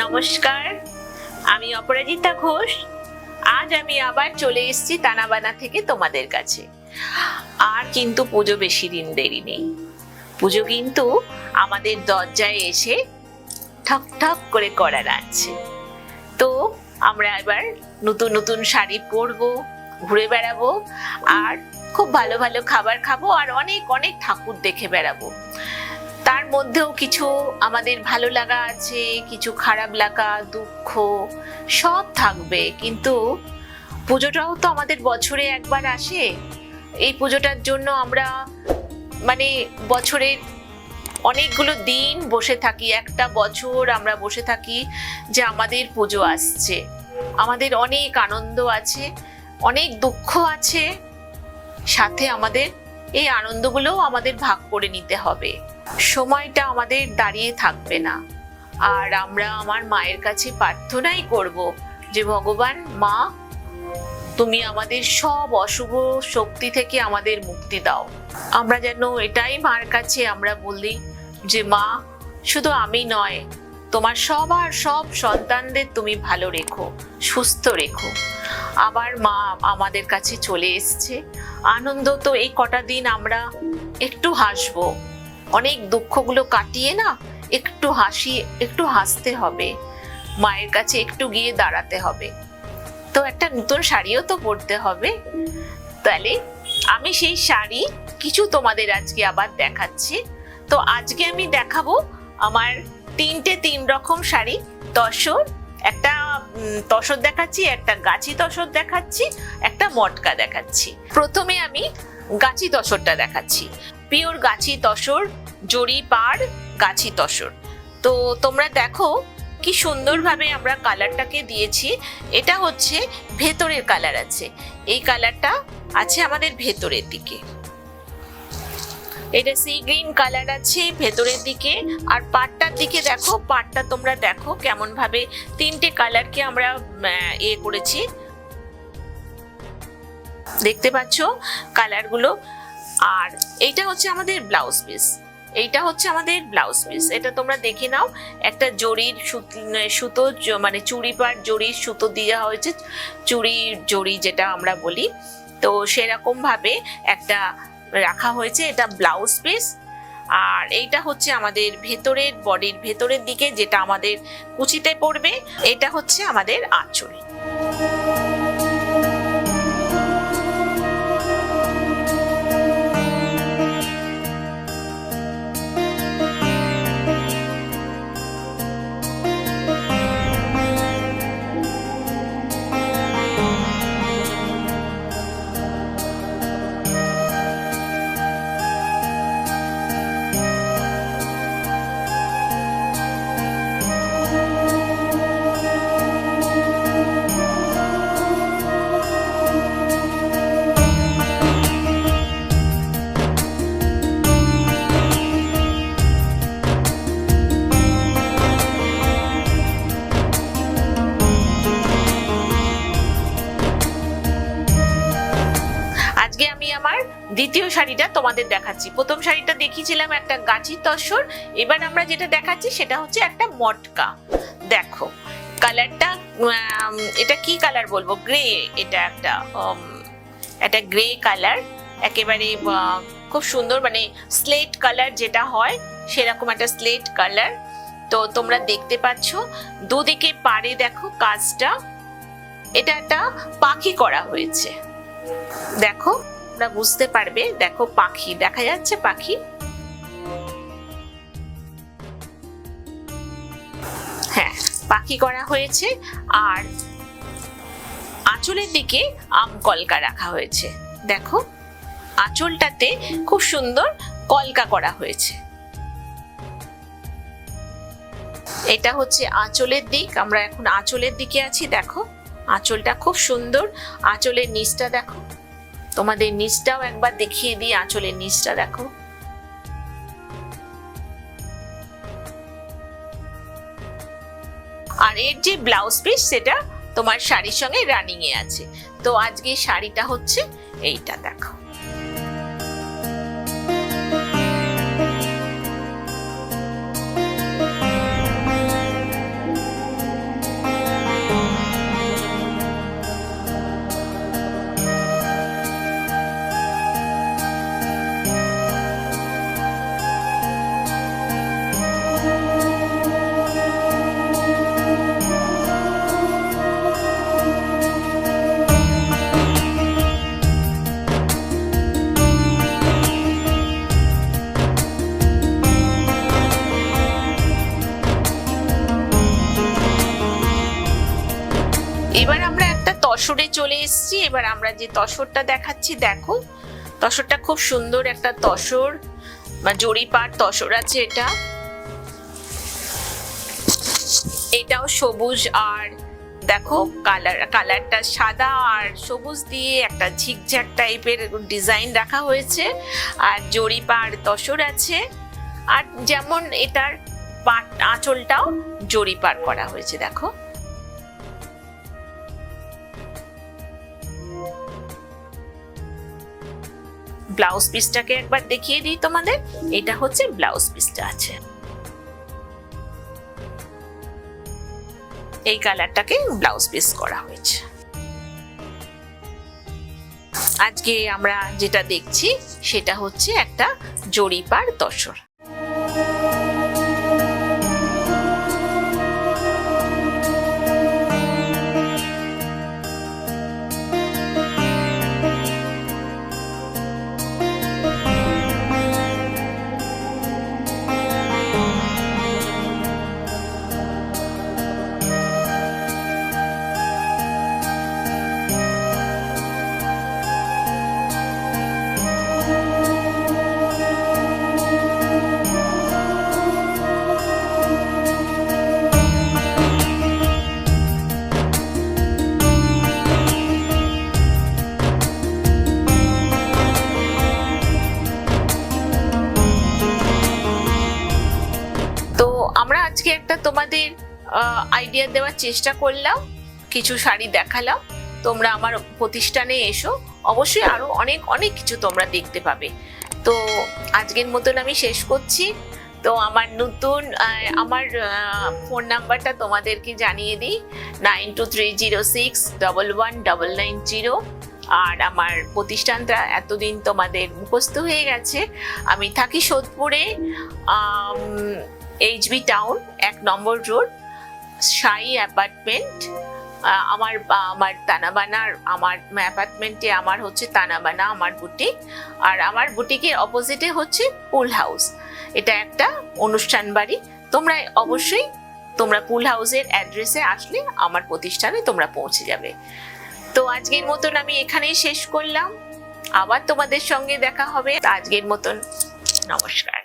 নমস্কার, আমি অপরাজিতা ঘোষ। আজ আমি আবার চলে এসেছি তানাবানা থেকে তোমাদের কাছে। আর কিন্তু পুজো বেশি দিন দেরি নেই। পুজো কিন্তু আমাদের দরজায় এসে ঠক ঠক করে করা রাখছে। তো আমরা এবার নতুন নতুন শাড়ি পরবো, ঘুরে বেড়াবো, আর খুব ভালো ভালো খাবার খাবো, আর অনেক অনেক ঠাকুর দেখে বেড়াবো। তার মধ্যেও কিছু আমাদের ভালো লাগা আছে, কিছু খারাপ লাগা, দুঃখ সব থাকবে। কিন্তু পুজোটাও তো আমাদের বছরে একবার আসে। এই পুজোটার জন্য আমরা বছরের অনেকগুলো দিন বসে থাকি, একটা বছর আমরা বসে থাকি যে আমাদের পুজো আসছে। আমাদের অনেক আনন্দ আছে, অনেক দুঃখ আছে, সাথে আমাদের এই আনন্দগুলোও আমাদের ভাগ করে নিতে হবে। সময়টা আমাদের দাঁড়িয়ে থাকবে না। আর আমরা আমার মায়ের কাছে প্রার্থনাই করব যে ভগবান, মা, তুমি আমাদের সব অশুভ শক্তি থেকে আমাদের মুক্তি দাও। আমরা যেন এটাই মার কাছে আমরা বলি যে মা, শুধু আমি নয়, তোমার সবার সব সন্তানদের তুমি ভালো রেখো, সুস্থ রেখো। আবার মা আমাদের কাছে চলে এসছে। আনন্দ তো এই কটা দিন আমরা একটু হাসবো, অনেক দুঃখগুলো কাটিয়ে না একটু হাসতে হবে, মায়ের কাছে একটু গিয়ে দাঁড়াতে হবে। তো একটা নতুন শাড়িও তো পরতে হবে। তাহলে আমি সেই শাড়ি কিছু তোমাদের আজকে আবার দেখাচ্ছি। তো আজকে আমি দেখাবো আমার তিন রকম শাড়ি। তসর, একটা তসর দেখাচ্ছি, একটা গাছি তসর দেখাচ্ছি, একটা মটকা দেখাচ্ছি। প্রথমে আমি গাছি তসরটা দেখাচ্ছি। পিওর গাছি তসর, জরি পাড় গাছি তসর। তো তোমরা দেখো কি সুন্দরভাবে আমরা কালারটাকে দিয়েছি। এটা হচ্ছে ভেতরের কালার আছে, এই কালারটা আছে আমাদের ভেতরের দিকে। এটা সি গ্রিন কালার আছে ভেতরের দিকে। আর পাটটার দিকে দেখো, পাটটা তোমরা দেখো কেমন ভাবে তিনটে কালারকে আমরা করেছি, দেখতে পাচ্ছ কালারগুলো। আর এইটা হচ্ছে আমাদের ব্লাউজ পিস, এইটা হচ্ছে আমাদের ব্লাউজ পিস। এটা তোমরা দেখে নাও, একটা জরির সুতো চুড়ি পাড় জরির সুতো দেওয়া হয়েছে, চুড়ির জরি যেটা আমরা বলি। তো সেরকম ভাবে একটা রাখা হয়েছে, এটা ব্লাউজ পিস। আর এইটা হচ্ছে আমাদের ভেতরের বডির ভেতরের দিকে যেটা আমাদের কুচিতে পড়বে, এটা হচ্ছে আমাদের আঁচল। দ্বিতীয় শাড়িটা তোমাদের দেখাচ্ছি। প্রথম শাড়িটা দেখিয়েছিলাম একটা গাছি তসর, এবার আমরা যেটা দেখাচ্ছি সেটা হচ্ছে একটা মটকা। দেখো কালারটা, এটা কি কালার বলবো, গ্রে। এটা একটা গ্রে কালার, একেবারে খুব সুন্দর, স্লেট কালার যেটা হয় সেরকম একটা স্লেট কালার। তো তোমরা দেখতে পাচ্ছ দুদিকে পাড়ে দেখো কাজটা, এটা একটা পাখি করা হয়েছে। দেখো বুঝতে পারবে, দেখো পাখি দেখা যাচ্ছে, পাখি। হ্যাঁ, পাখি করা হয়েছে। আর আঁচলের দিকে আম কলকা রাখা হয়েছে। দেখো আঁচলটাতে খুব সুন্দর কলকা করা হয়েছে। এটা হচ্ছে আঁচলের দিক, আমরা এখন আঁচলের দিকে আছি। দেখো আঁচলটা খুব সুন্দর। আঁচলের নিচটা দেখো, তোমাদের নিচটাও একবার দেখিয়ে দিই। আঁচলের নিচটা দেখো, আর এর যে ব্লাউজ পিস সেটা তোমার শাড়ির সঙ্গে রানিং এ আছে। তো আজকে শাড়িটা হচ্ছে এইটা, দেখো তসরে চলে এসেছি। এবার আমরা যে তসরটা দেখাচ্ছি, দেখো তসরটা খুব সুন্দর একটা তসর বা জরিপার তসর আছে। এটাও সবুজ, আর দেখো কালারটা সাদা আর সবুজ দিয়ে একটা ঝিকঝ্যাক টাইপের ডিজাইন রাখা হয়েছে। আর জরিপার তসর আছে, আর যেমন এটার আঁচলটাও জরিপার করা হয়েছে। দেখো ব্লাউজ পিসটাকে একবার দেখিয়ে দিই তোমাদের। এটা হচ্ছে ব্লাউজ পিসটা আছে, এই কালারটাকে ব্লাউজ পিস করা হয়েছে। আজকে আমরা যেটা দেখছি সেটা হচ্ছে একটা জরিপার তসর। আমরা আজকে একটা তোমাদের আইডিয়া দেওয়ার চেষ্টা করলাম, কিছু শাড়ি দেখালাম। তোমরা আমার প্রতিষ্ঠানে এসো, অবশ্যই আরো অনেক অনেক কিছু তোমরা দেখতে পাবে। তো আজকের মতন আমি শেষ করছি। তো আমার আমার ফোন নাম্বারটা তোমাদেরকে জানিয়ে দিই, 9230611990। আর আমার প্রতিষ্ঠানটা এতদিন তোমাদের মুখস্থ হয়ে গেছে। আমি থাকি সোদপুরে, HB টাউন, 1 নম্বর রোড, সাই অ্যাপার্টমেন্ট। আমার তানাবানার আমার অ্যাপার্টমেন্টে আমার হচ্ছে তানাবানা আমার বুটিক। আর আমার বুটিকের অপোজিটে হচ্ছে পুল হাউস, এটা একটা অনুষ্ঠান বাড়ি। তোমরা অবশ্যই পুল হাউসের অ্যাড্রেসে আসলে আমার প্রতিষ্ঠানে তোমরা পৌঁছে যাবে। তো আজকের মতন আমি এখানেই শেষ করলাম, আবার তোমাদের সঙ্গে দেখা হবে। আজকের মতন নমস্কার।